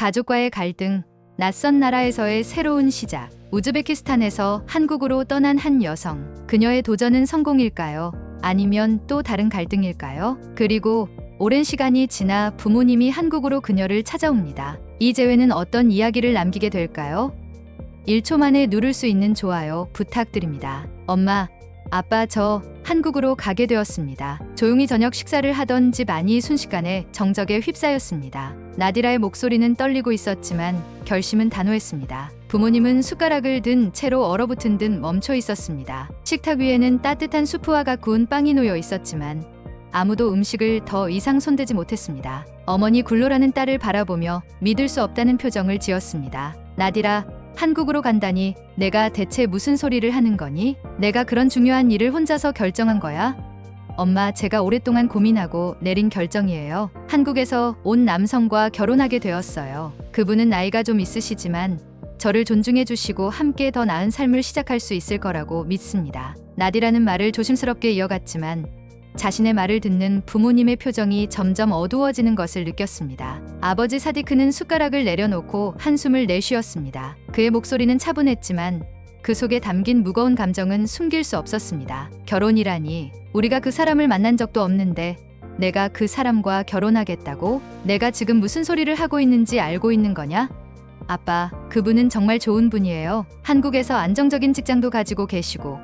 가족과의 갈등, 낯선 나라에서의 새로운 시작, 우즈베키스탄에서 한국으로 떠난 한 여성. 그녀의 도전은 성공일까요? 아니면 또 다른 갈등일까요? 그리고 오랜 시간이 지나 부모님이 한국으로 그녀를 찾아옵니다. 이 재회는 어떤 이야기를 남기게 될까요? 1초 만에 누를 수 있는 좋아요 부탁드립니다. 엄마, 아빠, 저 한국으로 가게 되었습니다. 조용히 저녁 식사를 하던 집 안이 순식간에 정적에 휩싸였습니다. 나디라의 목소리는 떨리고 있었지만 결심은 단호했습니다. 부모님은 숟가락을 든 채로 얼어붙은 듯 멈춰 있었습니다. 식탁 위에는 따뜻한 수프와 가꾸운 빵이 놓여 있었지만 아무도 음식을 더 이상 손대지 못했습니다. 어머니 굴로라는 딸을 바라보며 믿을 수 없다는 표정을 지었습니다. 나디라, 한국으로 간다니 내가 대체 무슨 소리를 하는 거니? 내가 그런 중요한 일을 혼자서 결정한 거야? 엄마, 제가 오랫동안 고민하고 내린 결정이에요. 한국에서 온 남성과 결혼하게 되었어요. 그분은 나이가 좀 있으시지만 저를 존중해 주시고 함께 더 나은 삶을 시작할 수 있을 거라고 믿습니다. 나디라는 말을 조심스럽게 이어갔지만 자신의 말을 듣는 부모님의 표정이 점점 어두워지는 것을 느꼈습니다. 아버지 사디크는 숟가락을 내려놓고 한숨을 내쉬었습니다. 그의 목소리는 차분했지만 그 속에 담긴 무거운 감정은 숨길 수 없었습니다. 결혼이라니, 우리가 그 사람을 만난 적도 없는데 내가 그 사람과 결혼하겠다고? 내가 지금 무슨 소리를 하고 있는지 알고 있는 거냐? 아빠, 그분은 정말 좋은 분이에요. 한국에서 안정적인 직장도 가지고 계시고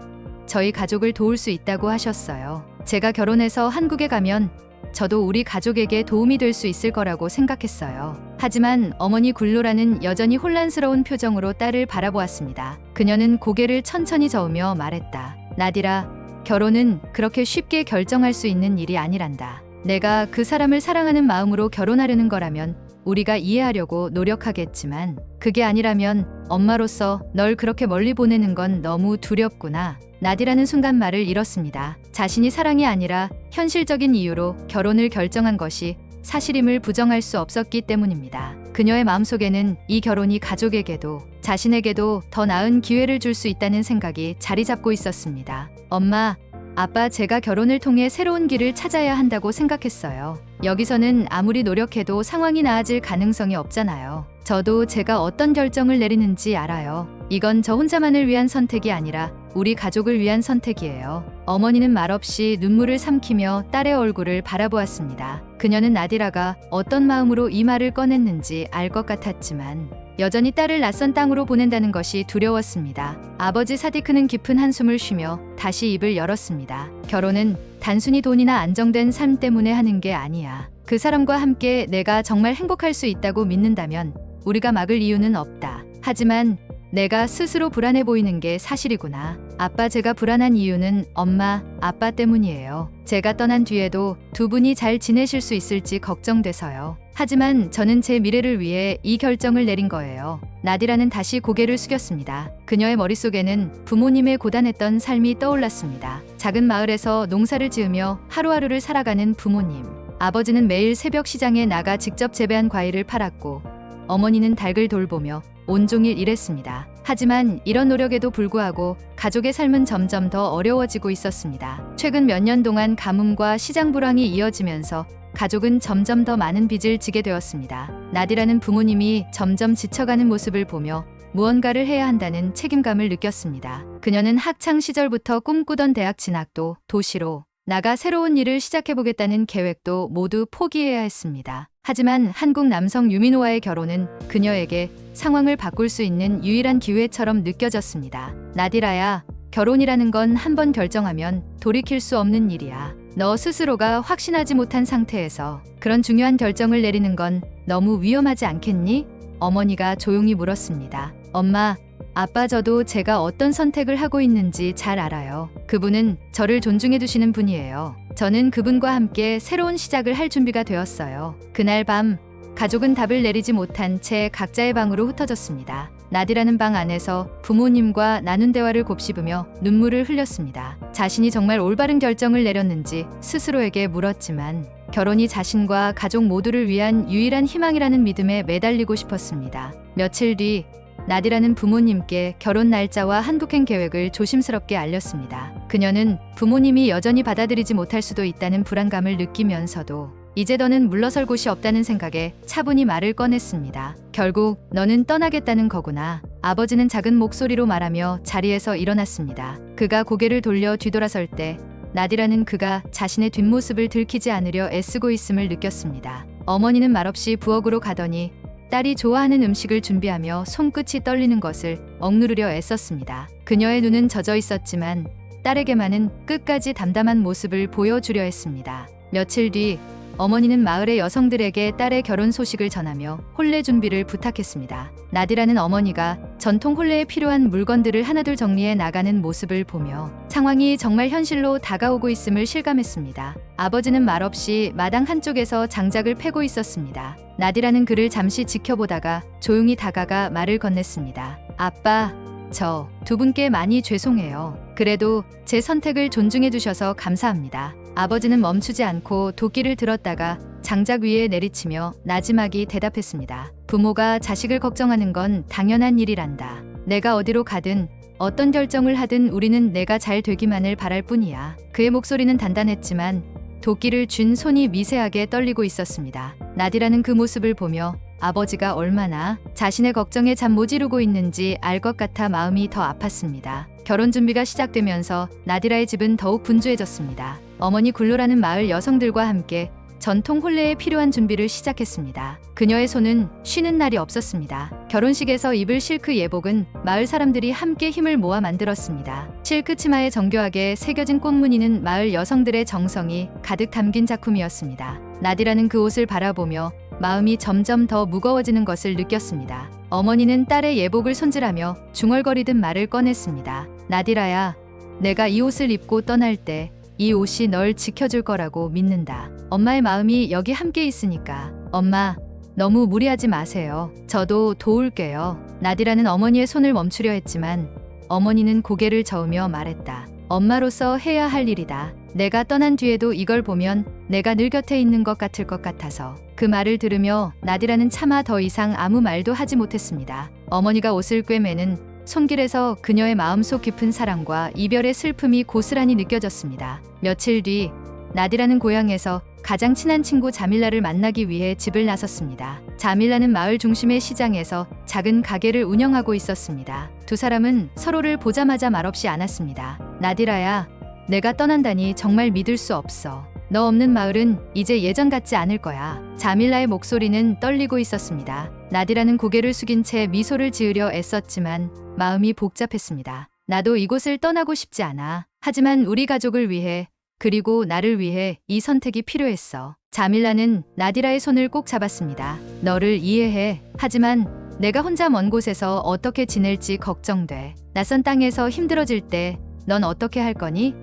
저희 가족을 도울 수 있다고 하셨어요. 제가 결혼해서 한국에 가면 저도 우리 가족에게 도움이 될 수 있을 거라고 생각했어요. 하지만 어머니 굴로라는 여전히 혼란스러운 표정으로 딸을 바라보았습니다. 그녀는 고개를 천천히 저으며 말했다. 나디라, 결혼은 그렇게 쉽게 결정할 수 있는 일이 아니란다. 내가 그 사람을 사랑하는 마음으로 결혼하려는 거라면 우리가 이해하려고 노력하겠지만 그게 아니라면 엄마로서 널 그렇게 멀리 보내는 건 너무 두렵구나. 나디라는 순간 말을 잃었습니다. 자신이 사랑이 아니라 현실적인 이유로 결혼을 결정한 것이 사실임을 부정할 수 없었기 때문입니다. 그녀의 마음속에는 이 결혼이 가족에게도 자신에게도 더 나은 기회를 줄 수 있다는 생각이 자리 잡고 있었습니다. 엄마, 아빠, 제가 결혼을 통해 새로운 길을 찾아야 한다고 생각했어요. 여기서는 아무리 노력해도 상황이 나아질 가능성이 없잖아요. 저도 제가 어떤 결정을 내리는지 알아요. 이건 저 혼자만을 위한 선택이 아니라 우리 가족을 위한 선택이에요. 어머니는 말없이 눈물을 삼키며 딸의 얼굴을 바라보았습니다. 그녀는 나디라가 어떤 마음으로 이 말을 꺼냈는지 알 것 같았지만 여전히 딸을 낯선 땅으로 보낸다는 것이 두려웠습니다. 아버지 사디크는 깊은 한숨을 쉬며 다시 입을 열었습니다. 결혼은 단순히 돈이나 안정된 삶 때문에 하는 게 아니야. 그 사람과 함께 내가 정말 행복할 수 있다고 믿는다면 우리가 막을 이유는 없다. 하지만 내가 스스로 불안해 보이는 게 사실이구나. 아빠, 제가 불안한 이유는 엄마, 아빠 때문이에요. 제가 떠난 뒤에도 두 분이 잘 지내실 수 있을지 걱정돼서요. 하지만 저는 제 미래를 위해 이 결정을 내린 거예요. 나디라는 다시 고개를 숙였습니다. 그녀의 머릿속에는 부모님의 고단했던 삶이 떠올랐습니다. 작은 마을에서 농사를 지으며 하루하루를 살아가는 부모님. 아버지는 매일 새벽 시장에 나가 직접 재배한 과일을 팔았고 어머니는 닭을 돌보며 온종일 일했습니다. 하지만 이런 노력에도 불구하고 가족의 삶은 점점 더 어려워지고 있었습니다. 최근 몇 년 동안 가뭄과 시장 불황이 이어지면서 가족은 점점 더 많은 빚을 지게 되었습니다. 나디라는 부모님이 점점 지쳐가는 모습을 보며 무언가를 해야 한다는 책임감을 느꼈습니다. 그녀는 학창 시절부터 꿈꾸던 대학 진학도, 도시로 나가 새로운 일을 시작해보겠다는 계획도 모두 포기해야 했습니다. 하지만 한국 남성 유민호와의 결혼은 그녀에게 상황을 바꿀 수 있는 유일한 기회처럼 느껴졌습니다. 나디라야, 결혼이라는 건 한 번 결정하면 돌이킬 수 없는 일이야. 너 스스로가 확신하지 못한 상태에서 그런 중요한 결정을 내리는 건 너무 위험하지 않겠니? 어머니가 조용히 물었습니다. 엄마, 아빠, 저도 제가 어떤 선택을 하고 있는지 잘 알아요. 그분은 저를 존중해 두시는 분이에요. 저는 그분과 함께 새로운 시작을 할 준비가 되었어요. 그날 밤 가족은 답을 내리지 못한 채 각자의 방으로 흩어졌습니다. 나디라는 방 안에서 부모님과 나눈 대화를 곱씹으며 눈물을 흘렸습니다. 자신이 정말 올바른 결정을 내렸는지 스스로에게 물었지만 결혼이 자신과 가족 모두를 위한 유일한 희망이라는 믿음에 매달리고 싶었습니다. 며칠 뒤 나디라는 부모님께 결혼 날짜와 한국행 계획을 조심스럽게 알렸습니다. 그녀는 부모님이 여전히 받아들이지 못할 수도 있다는 불안감을 느끼면서도 이제 더는 물러설 곳이 없다는 생각에 차분히 말을 꺼냈습니다. 결국 너는 떠나겠다는 거구나. 아버지는 작은 목소리로 말하며 자리에서 일어났습니다. 그가 고개를 돌려 뒤돌아설 때 나디라는 그가 자신의 뒷모습을 들키지 않으려 애쓰고 있음을 느꼈습니다. 어머니는 말없이 부엌으로 가더니 딸이 좋아하는 음식을 준비하며 손끝이 떨리는 것을 억누르려 애썼습니다. 그녀의 눈은 젖어 있었지만 딸에게만은 끝까지 담담한 모습을 보여주려 했습니다. 며칠 뒤 어머니는 마을의 여성들에게 딸의 결혼 소식을 전하며 혼례 준비를 부탁했습니다. 나디라는 어머니가 전통 혼례에 필요한 물건들을 하나둘 정리해 나가는 모습을 보며 상황이 정말 현실로 다가오고 있음을 실감했습니다. 아버지는 말없이 마당 한쪽에서 장작을 패고 있었습니다. 나디라는 그를 잠시 지켜보다가 조용히 다가가 말을 건넸습니다. 아빠, 저 두 분께 많이 죄송해요. 그래도 제 선택을 존중해 주셔서 감사합니다. 아버지는 멈추지 않고 도끼를 들었다가 장작 위에 내리치며 나지막이 대답했습니다. 부모가 자식을 걱정하는 건 당연한 일이란다. 내가 어디로 가든 어떤 결정을 하든 우리는 내가 잘 되기만을 바랄 뿐이야. 그의 목소리는 단단했지만 도끼를 쥔 손이 미세하게 떨리고 있었습니다. 나디라는 그 모습을 보며 아버지가 얼마나 자신의 걱정에 잠 못 이루고 있는지 알 것 같아 마음이 더 아팠습니다. 결혼 준비가 시작되면서 나디라의 집은 더욱 분주해졌습니다. 어머니 굴로라는 마을 여성들과 함께 전통 혼례에 필요한 준비를 시작했습니다. 그녀의 손은 쉬는 날이 없었습니다. 결혼식에서 입을 실크 예복은 마을 사람들이 함께 힘을 모아 만들었습니다. 실크 치마에 정교하게 새겨진 꽃무늬는 마을 여성들의 정성이 가득 담긴 작품이었습니다. 나디라는 그 옷을 바라보며 마음이 점점 더 무거워지는 것을 느꼈습니다. 어머니는 딸의 예복을 손질하며 중얼거리듯 말을 꺼냈습니다. 나디라야, 내가 이 옷을 입고 떠날 때 이 옷이 널 지켜줄 거라고 믿는다. 엄마의 마음이 여기 함께 있으니까. 엄마, 너무 무리하지 마세요. 저도 도울게요. 나디라는 어머니의 손을 멈추려 했지만 어머니는 고개를 저으며 말했다. 엄마로서 해야 할 일이다. 내가 떠난 뒤에도 이걸 보면 내가 늘 곁에 있는 것 같을 것 같아서. 그 말을 들으며 나디라는 차마 더 이상 아무 말도 하지 못했습니다. 어머니가 옷을 꿰매는 손길에서 그녀의 마음속 깊은 사랑과 이별의 슬픔이 고스란히 느껴졌습니다. 며칠 뒤 나디라는 고향에서 가장 친한 친구 자밀라를 만나기 위해 집을 나섰습니다. 자밀라는 마을 중심의 시장에서 작은 가게를 운영하고 있었습니다. 두 사람은 서로를 보자마자 말없이 안았습니다. 나디라야, 내가 떠난다니 정말 믿을 수 없어. 너 없는 마을은 이제 예전 같지 않을 거야. 자밀라의 목소리는 떨리고 있었습니다. 나디라는 고개를 숙인 채 미소를 지으려 애썼지만 마음이 복잡했습니다. 나도 이곳을 떠나고 싶지 않아. 하지만 우리 가족을 위해, 그리고 나를 위해 이 선택이 필요했어. 자밀라는 나디라의 손을 꼭 잡았습니다. 너를 이해해. 하지만 내가 혼자 먼 곳에서 어떻게 지낼지 걱정돼. 낯선 땅에서 힘들어질 때 넌 어떻게 할 거니?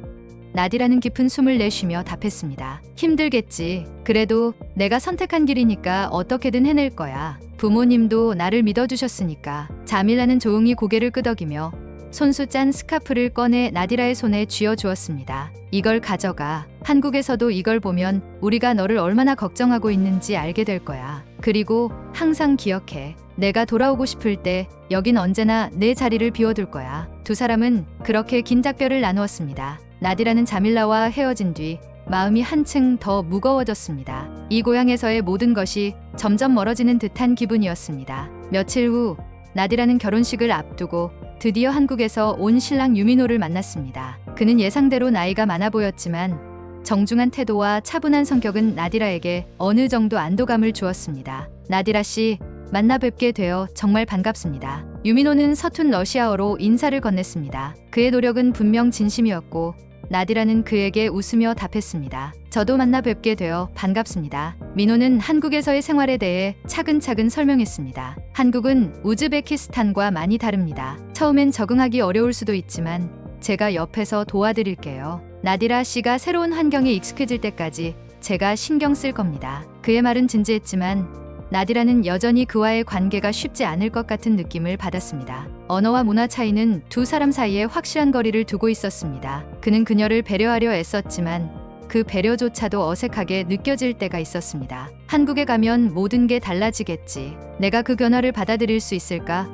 나디라는 깊은 숨을 내쉬며 답했습니다. 힘들겠지. 그래도 내가 선택한 길이니까 어떻게든 해낼 거야. 부모님도 나를 믿어주셨으니까. 자밀라는 조용히 고개를 끄덕이며 손수 짠 스카프를 꺼내 나디라의 손에 쥐어주었습니다. 이걸 가져가. 한국에서도 이걸 보면 우리가 너를 얼마나 걱정하고 있는지 알게 될 거야. 그리고 항상 기억해. 내가 돌아오고 싶을 때 여긴 언제나 내 자리를 비워둘 거야. 두 사람은 그렇게 긴 작별을 나누었습니다. 나디라는 자밀라와 헤어진 뒤 마음이 한층 더 무거워졌습니다. 이 고향에서의 모든 것이 점점 멀어지는 듯한 기분이었습니다. 며칠 후 나디라는 결혼식을 앞두고 드디어 한국에서 온 신랑 유민호를 만났습니다. 그는 예상대로 나이가 많아 보였지만 정중한 태도와 차분한 성격은 나디라에게 어느 정도 안도감을 주었습니다. 나디라 씨, 만나 뵙게 되어 정말 반갑습니다. 유민호는 서툰 러시아어로 인사를 건넸습니다. 그의 노력은 분명 진심이었고 나디라는 그에게 웃으며 답했습니다. 저도 만나 뵙게 되어 반갑습니다. 민호는 한국에서의 생활에 대해 차근차근 설명했습니다. 한국은 우즈베키스탄과 많이 다릅니다. 처음엔 적응하기 어려울 수도 있지만 제가 옆에서 도와드릴게요. 나디라 씨가 새로운 환경에 익숙해질 때까지 제가 신경 쓸 겁니다. 그의 말은 진지했지만 나디라는 여전히 그와의 관계가 쉽지 않을 것 같은 느낌을 받았습니다. 언어와 문화 차이는 두 사람 사이에 확실한 거리를 두고 있었습니다. 그는 그녀를 배려하려 애썼지만 그 배려조차도 어색하게 느껴질 때가 있었습니다. 한국에 가면 모든 게 달라지겠지. 내가 그 변화를 받아들일 수 있을까?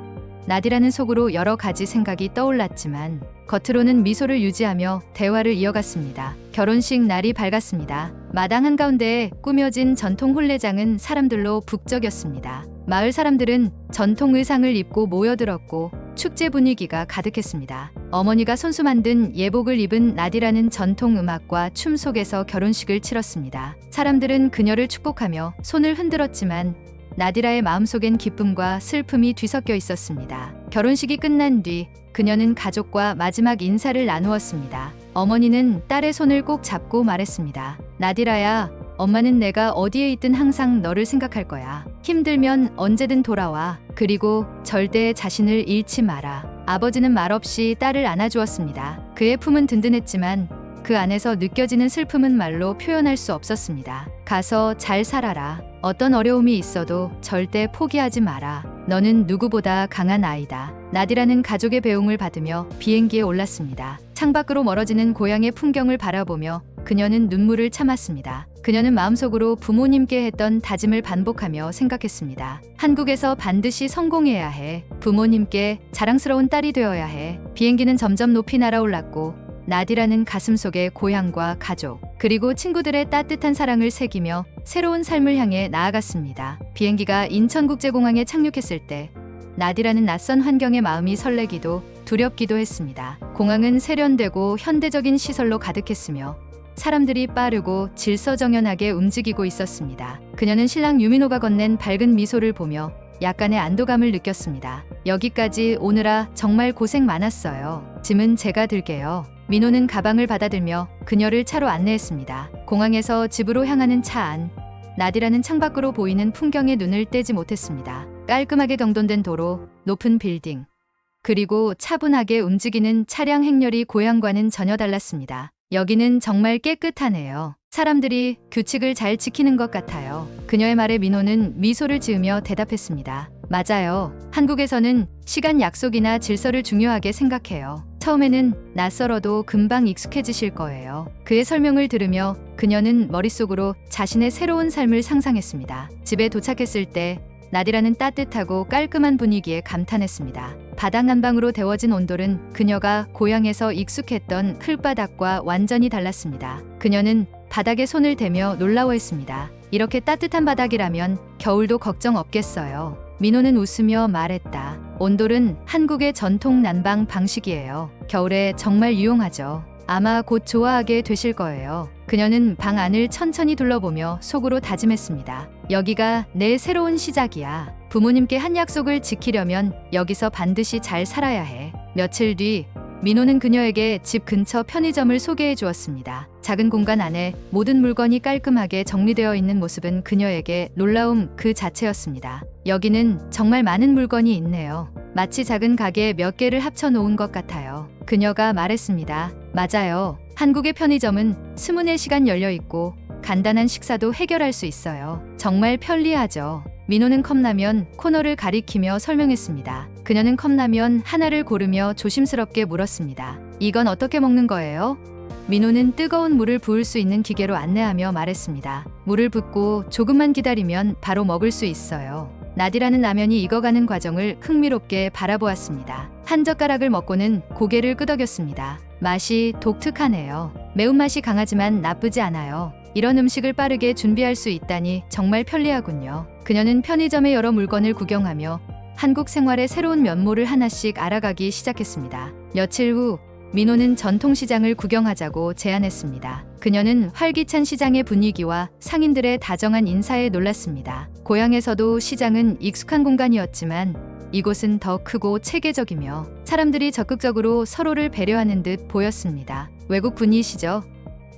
나디라는 속으로 여러 가지 생각이 떠올랐지만 겉으로는 미소를 유지하며 대화를 이어갔습니다. 결혼식 날이 밝았습니다. 마당 한가운데에 꾸며진 전통 혼례장은 사람들로 북적였습니다. 마을 사람들은 전통 의상을 입고 모여들었고 축제 분위기가 가득했습니다. 어머니가 손수 만든 예복을 입은 나디라는 전통 음악과 춤 속에서 결혼식을 치렀습니다. 사람들은 그녀를 축복하며 손을 흔들었지만 나디라의 마음속엔 기쁨과 슬픔이 뒤섞여 있었습니다. 결혼식이 끝난 뒤 그녀는 가족과 마지막 인사를 나누었습니다. 어머니는 딸의 손을 꼭 잡고 말했습니다. 나디라야, 엄마는 내가 어디에 있든 항상 너를 생각할 거야. 힘들면 언제든 돌아와. 그리고 절대 자신을 잃지 마라. 아버지는 말없이 딸을 안아주었습니다. 그의 품은 든든했지만 그 안에서 느껴지는 슬픔은 말로 표현할 수 없었습니다. 가서 잘 살아라. 어떤 어려움이 있어도 절대 포기하지 마라. 너는 누구보다 강한 아이다. 나디라는 가족의 배웅을 받으며 비행기에 올랐습니다. 창밖으로 멀어지는 고향의 풍경을 바라보며 그녀는 눈물을 참았습니다. 그녀는 마음속으로 부모님께 했던 다짐을 반복하며 생각했습니다. 한국에서 반드시 성공해야 해. 부모님께 자랑스러운 딸이 되어야 해. 비행기는 점점 높이 날아올랐고 나디라는 가슴속에 고향과 가족, 그리고 친구들의 따뜻한 사랑을 새기며 새로운 삶을 향해 나아갔습니다. 비행기가 인천국제공항에 착륙했을 때 나디라는 낯선 환경에 마음이 설레기도 두렵기도 했습니다. 공항은 세련되고 현대적인 시설로 가득했으며 사람들이 빠르고 질서정연하게 움직이고 있었습니다. 그녀는 신랑 유민호가 건넨 밝은 미소를 보며 약간의 안도감을 느꼈습니다. 여기까지 오느라 정말 고생 많았어요. 짐은 제가 들게요. 민호는 가방을 받아들며 그녀를 차로 안내했습니다. 공항에서 집으로 향하는 차 안, 나디라는 창밖으로 보이는 풍경에 눈을 떼지 못했습니다. 깔끔하게 경돈된 도로, 높은 빌딩, 그리고 차분하게 움직이는 차량 행렬이 고향과는 전혀 달랐습니다. 여기는 정말 깨끗하네요. 사람들이 규칙을 잘 지키는 것 같아요. 그녀의 말에 민호는 미소를 지으며 대답했습니다. 맞아요. 한국에서는 시간 약속이나 질서를 중요하게 생각해요. 처음에는 낯설어도 금방 익숙해지실 거예요. 그의 설명을 들으며 그녀는 머릿속으로 자신의 새로운 삶을 상상했습니다. 집에 도착했을 때 나디라는 따뜻하고 깔끔한 분위기에 감탄했습니다. 바닥 난방으로 데워진 온돌은 그녀가 고향에서 익숙했던 풀바닥과 완전히 달랐습니다. 그녀는 바닥에 손을 대며 놀라워했습니다. 이렇게 따뜻한 바닥이라면 겨울도 걱정 없겠어요. 민호는 웃으며 말했다. 온돌은 한국의 전통 난방 방식이에요. 겨울에 정말 유용하죠. 아마 곧 좋아하게 되실 거예요. 그녀는 방 안을 천천히 둘러보며 속으로 다짐했습니다. 여기가 내 새로운 시작이야. 부모님께 한 약속을 지키려면 여기서 반드시 잘 살아야 해. 며칠 뒤 민호는 그녀에게 집 근처 편의점을 소개해 주었습니다. 작은 공간 안에 모든 물건이 깔끔하게 정리되어 있는 모습은 그녀에게 놀라움 그 자체였습니다. 여기는 정말 많은 물건이 있네요. 마치 작은 가게 몇 개를 합쳐 놓은 것 같아요. 그녀가 말했습니다. 맞아요. 한국의 편의점은 24시간 열려 있고 간단한 식사도 해결할 수 있어요. 정말 편리하죠. 민호는 컵라면 코너를 가리키며 설명했습니다. 그녀는 컵라면 하나를 고르며 조심스럽게 물었습니다. 이건 어떻게 먹는 거예요? 민호는 뜨거운 물을 부을 수 있는 기계로 안내하며 말했습니다. 물을 붓고 조금만 기다리면 바로 먹을 수 있어요. 나디라는 라면이 익어가는 과정을 흥미롭게 바라보았습니다. 한 젓가락을 먹고는 고개를 끄덕였습니다. 맛이 독특하네요. 매운맛이 강하지만 나쁘지 않아요. 이런 음식을 빠르게 준비할 수 있다니 정말 편리하군요. 그녀는 편의점의 여러 물건을 구경하며 한국 생활의 새로운 면모를 하나씩 알아가기 시작했습니다. 며칠 후 민호는 전통시장을 구경하자고 제안했습니다. 그녀는 활기찬 시장의 분위기와 상인들의 다정한 인사에 놀랐습니다. 고향에서도 시장은 익숙한 공간이었지만 이곳은 더 크고 체계적이며 사람들이 적극적으로 서로를 배려하는 듯 보였습니다. 외국 분이시죠?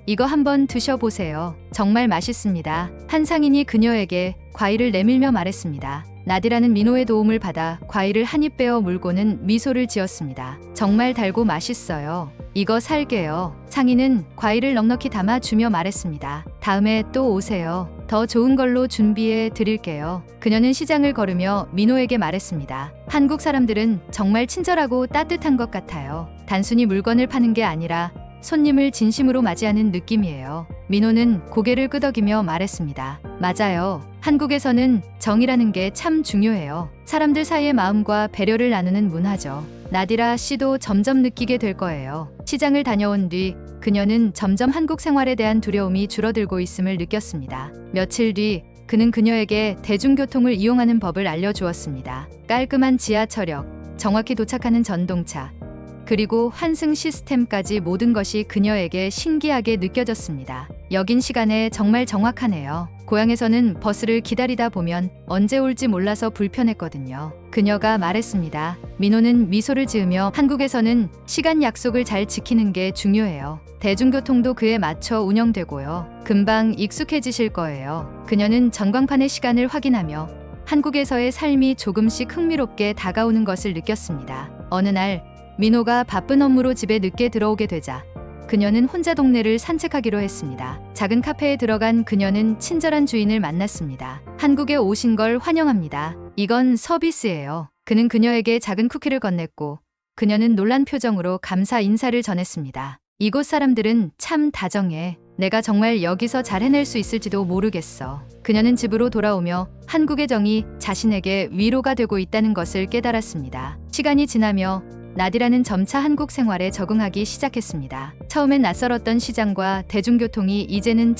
이거 한번 드셔보세요. 정말 맛있습니다. 한 상인이 그녀에게 과일을 내밀며 말했습니다. 나디라는 민호의 도움을 받아 과일을 한 입 빼어 물고는 미소를 지었습니다. 정말 달고 맛있어요. 이거 살게요. 상인은 과일을 넉넉히 담아 주며 말했습니다. 다음에 또 오세요. 더 좋은 걸로 준비해 드릴게요. 그녀는 시장을 걸으며 민호에게 말했습니다. 한국 사람들은 정말 친절하고 따뜻한 것 같아요. 단순히 물건을 파는 게 아니라 손님을 진심으로 맞이하는 느낌이에요. 민호는 고개를 끄덕이며 말했습니다. 맞아요. 한국에서는 정이라는 게 참 중요해요. 사람들 사이의 마음과 배려를 나누는 문화죠. 나디라 씨도 점점 느끼게 될 거예요. 시장을 다녀온 뒤 그녀는 점점 한국 생활에 대한 두려움이 줄어들고 있음을 느꼈습니다. 며칠 뒤 그는 그녀에게 대중교통을 이용하는 법을 알려주었습니다. 깔끔한 지하철역, 정확히 도착하는 전동차, 그리고 환승 시스템까지 모든 것이 그녀에게 신기하게 느껴졌습니다. 여긴 시간에 정말 정확하네요. 고향에서는 버스를 기다리다 보면 언제 올지 몰라서 불편했거든요. 그녀가 말했습니다. 민호는 미소를 지으며 한국에서는 시간 약속을 잘 지키는 게 중요해요. 대중교통도 그에 맞춰 운영되고요. 금방 익숙해지실 거예요. 그녀는 전광판의 시간을 확인하며 한국에서의 삶이 조금씩 흥미롭게 다가오는 것을 느꼈습니다. 어느 날 민호가 바쁜 업무로 집에 늦게 들어오게 되자 그녀는 혼자 동네를 산책하기로 했습니다. 작은 카페에 들어간 그녀는 친절한 주인을 만났습니다. 한국에 오신 걸 환영합니다. 이건 서비스예요. 그는 그녀에게 작은 쿠키를 건넸고 그녀는 놀란 표정으로 감사 인사를 전했습니다. 이곳 사람들은 참 다정해. 내가 정말 여기서 잘 해낼 수 있을지도 모르겠어. 그녀는 집으로 돌아오며 한국의 정이 자신에게 위로가 되고 있다는 것을 깨달았습니다. 시간이 지나며 나디라는 점차 한국 생활에 적응하기 시작했습니다. 처음엔 낯설었던 시장과 대중교통이 이제는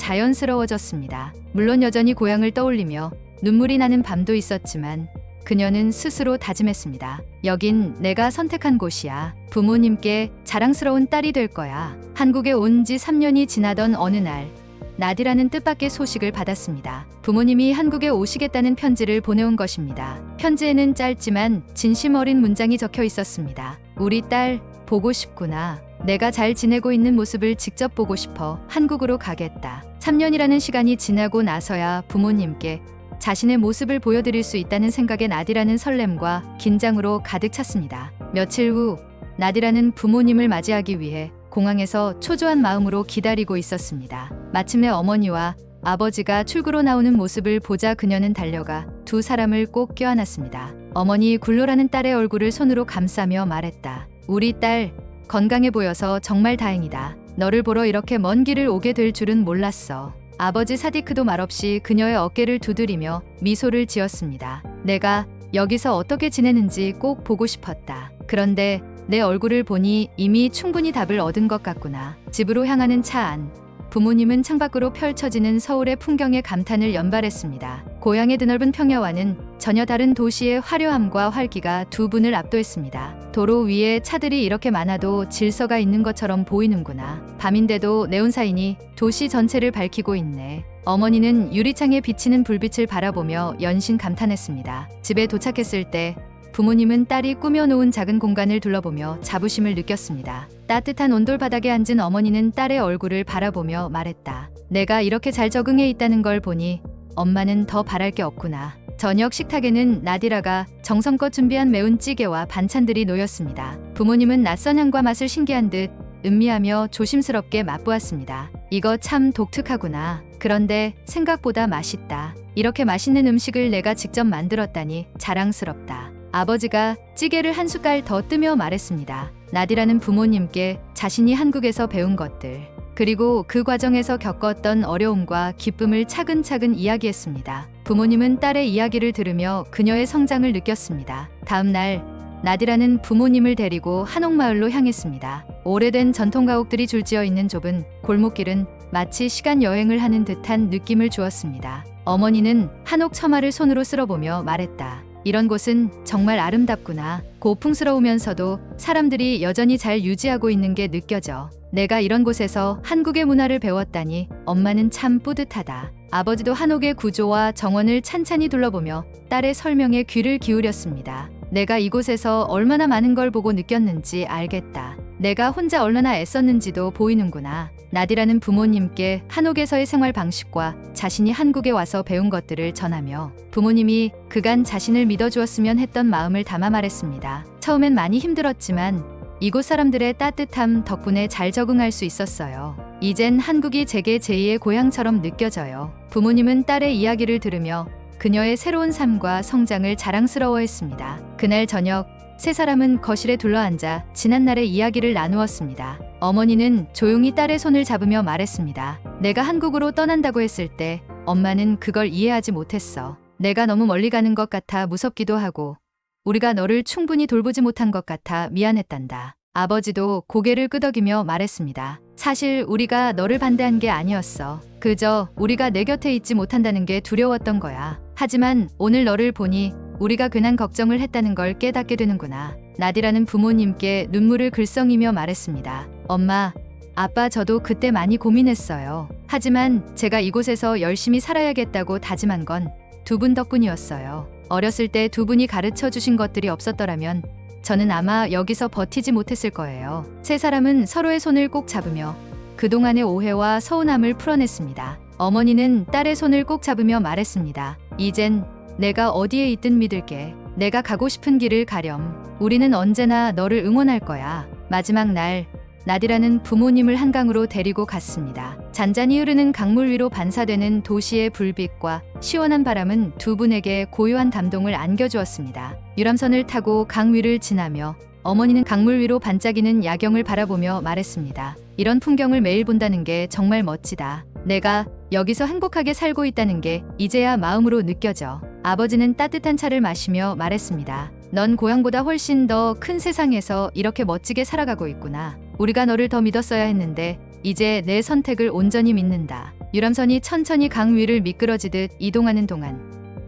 자연스러워졌습니다. 물론 여전히 고향을 떠올리며 눈물이 나는 밤도 있었지만 그녀는 스스로 다짐했습니다. 여긴 내가 선택한 곳이야. 부모님께 자랑스러운 딸이 될 거야. 한국에 온 지 3년이 지나던 어느 날 나디라는 뜻밖의 소식을 받았습니다. 부모님이 한국에 오시겠다는 편지를 보내온 것입니다. 편지에는 짧지만 진심 어린 문장이 적혀 있었습니다. 우리 딸 보고 싶구나. 내가 잘 지내고 있는 모습을 직접 보고 싶어 한국으로 가겠다. 3년이라는 시간이 지나고 나서야 부모님께 자신의 모습을 보여드릴 수 있다는 생각에 나디라는 설렘과 긴장으로 가득 찼습니다. 며칠 후 나디라는 부모님을 맞이하기 위해 공항에서 초조한 마음으로 기다리고 있었습니다. 마침내 어머니와 아버지가 출구로 나오는 모습을 보자 그녀는 달려가 두 사람을 꼭 껴안았습니다. 어머니 굴러라는 딸의 얼굴을 손으로 감싸며 말했다. 우리 딸 건강해 보여서 정말 다행이다. 너를 보러 이렇게 먼 길을 오게 될 줄은 몰랐어. 아버지 사디크도 말없이 그녀의 어깨를 두드리며 미소를 지었습니다. 내가 여기서 어떻게 지내는지 꼭 보고 싶었다. 그런데 내 얼굴을 보니 이미 충분히 답을 얻은 것 같구나. 집으로 향하는 차 안. 부모님은 창밖으로 펼쳐지는 서울의 풍경에 감탄을 연발했습니다. 고향의 드넓은 평야와는 전혀 다른 도시의 화려함과 활기가 두 분을 압도했습니다. 도로 위에 차들이 이렇게 많아도 질서가 있는 것처럼 보이는구나. 밤인데도 네온사인이 도시 전체를 밝히고 있네. 어머니는 유리창에 비치는 불빛을 바라보며 연신 감탄했습니다. 집에 도착했을 때 부모님은 딸이 꾸며놓은 작은 공간을 둘러보며 자부심을 느꼈습니다. 따뜻한 온돌 바닥에 앉은 어머니는 딸의 얼굴을 바라보며 말했다. 내가 이렇게 잘 적응해 있다는 걸 보니 엄마는 더 바랄 게 없구나. 저녁 식탁에는 나디라가 정성껏 준비한 매운 찌개와 반찬들이 놓였습니다. 부모님은 낯선 향과 맛을 신기한 듯 음미하며 조심스럽게 맛보았습니다. 이거 참 독특하구나. 그런데 생각보다 맛있다. 이렇게 맛있는 음식을 내가 직접 만들었다니 자랑스럽다. 아버지가 찌개를 한 숟갈 더 뜨며 말했습니다. 나디라는 부모님께 자신이 한국에서 배운 것들, 그리고 그 과정에서 겪었던 어려움과 기쁨을 차근차근 이야기했습니다. 부모님은 딸의 이야기를 들으며 그녀의 성장을 느꼈습니다. 다음 날 나디라는 부모님을 데리고 한옥마을로 향했습니다. 오래된 전통가옥들이 줄지어 있는 좁은 골목길은 마치 시간 여행을 하는 듯한 느낌을 주었습니다. 어머니는 한옥 처마를 손으로 쓸어보며 말했다. 이런 곳은 정말 아름답구나. 고풍스러우면서도 사람들이 여전히 잘 유지하고 있는 게 느껴져. 내가 이런 곳에서 한국의 문화를 배웠다니 엄마는 참 뿌듯하다. 아버지도 한옥의 구조와 정원을 찬찬히 둘러보며 딸의 설명에 귀를 기울였습니다. 내가 이곳에서 얼마나 많은 걸 보고 느꼈는지 알겠다. 내가 혼자 얼마나 애썼는지도 보이는구나. 나디라는 부모님께 한옥에서의 생활 방식과 자신이 한국에 와서 배운 것들을 전하며 부모님이 그간 자신을 믿어주었으면 했던 마음을 담아 말했습니다. 처음엔 많이 힘들었지만 이곳 사람들의 따뜻함 덕분에 잘 적응할 수 있었어요. 이젠 한국이 제게 제2의 고향처럼 느껴져요. 부모님은 딸의 이야기를 들으며 그녀의 새로운 삶과 성장을 자랑스러워했습니다. 그날 저녁 세 사람은 거실에 둘러앉아 지난날의 이야기를 나누었습니다. 어머니는 조용히 딸의 손을 잡으며 말했습니다. 내가 한국으로 떠난다고 했을 때 엄마는 그걸 이해하지 못했어. 내가 너무 멀리 가는 것 같아 무섭기도 하고 우리가 너를 충분히 돌보지 못한 것 같아 미안했단다. 아버지도 고개를 끄덕이며 말했습니다. 사실 우리가 너를 반대한 게 아니었어. 그저 우리가 내 곁에 있지 못한다는 게 두려웠던 거야. 하지만 오늘 너를 보니 우리가 괜한 걱정을 했다는 걸 깨닫게 되는구나. 나디라는 부모님께 눈물을 글썽이며 말했습니다. 엄마, 아빠 저도 그때 많이 고민했어요. 하지만 제가 이곳에서 열심히 살아야겠다고 다짐한 건 두 분 덕분이었어요. 어렸을 때 두 분이 가르쳐 주신 것들이 없었더라면 저는 아마 여기서 버티지 못했을 거예요. 세 사람은 서로의 손을 꼭 잡으며 그동안의 오해와 서운함을 풀어냈습니다. 어머니는 딸의 손을 꼭 잡으며 말했습니다. 이젠 내가 어디에 있든 믿을게. 내가 가고 싶은 길을 가렴. 우리는 언제나 너를 응원할 거야. 마지막 날 나디라는 부모님을 한강으로 데리고 갔습니다. 잔잔히 흐르는 강물 위로 반사되는 도시의 불빛과 시원한 바람은 두 분에게 고요한 감동을 안겨주었습니다. 유람선을 타고 강 위를 지나며 어머니는 강물 위로 반짝이는 야경을 바라보며 말했습니다. 이런 풍경을 매일 본다는 게 정말 멋지다. 내가 여기서 행복하게 살고 있다는 게 이제야 마음으로 느껴져. 아버지는 따뜻한 차를 마시며 말했습니다. 넌 고향보다 훨씬 더 큰 세상에서 이렇게 멋지게 살아가고 있구나. 우리가 너를 더 믿었어야 했는데 이제 내 선택을 온전히 믿는다. 유람선이 천천히 강 위를 미끄러지듯 이동하는 동안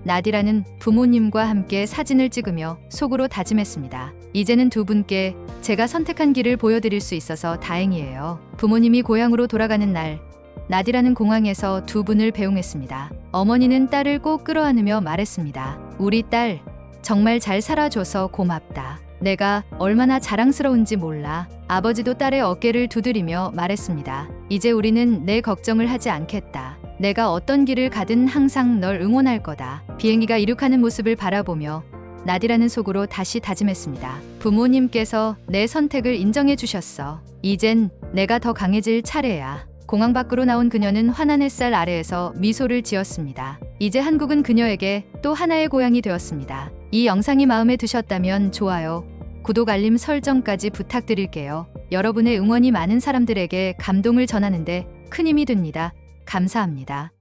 나디라는 부모님과 함께 사진을 찍으며 속으로 다짐했습니다. 이제는 두 분께 제가 선택한 길을 보여드릴 수 있어서 다행이에요. 부모님이 고향으로 돌아가는 날 나디라는 공항에서 두 분을 배웅했습니다. 어머니는 딸을 꼭 끌어안으며 말했습니다. 우리 딸 정말 잘 살아줘서 고맙다. 내가 얼마나 자랑스러운지 몰라. 아버지도 딸의 어깨를 두드리며 말했습니다. 이제 우리는 내 걱정을 하지 않겠다. 내가 어떤 길을 가든 항상 널 응원할 거다. 비행기가 이륙하는 모습을 바라보며 나디라는 속으로 다시 다짐했습니다. 부모님께서 내 선택을 인정해 주셨어. 이젠 내가 더 강해질 차례야. 공항 밖으로 나온 그녀는 환한 햇살 아래에서 미소를 지었습니다. 이제 한국은 그녀에게 또 하나의 고향이 되었습니다. 이 영상이 마음에 드셨다면 좋아요, 구독, 알림 설정까지 부탁드릴게요. 여러분의 응원이 많은 사람들에게 감동을 전하는데 큰 힘이 됩니다. 감사합니다.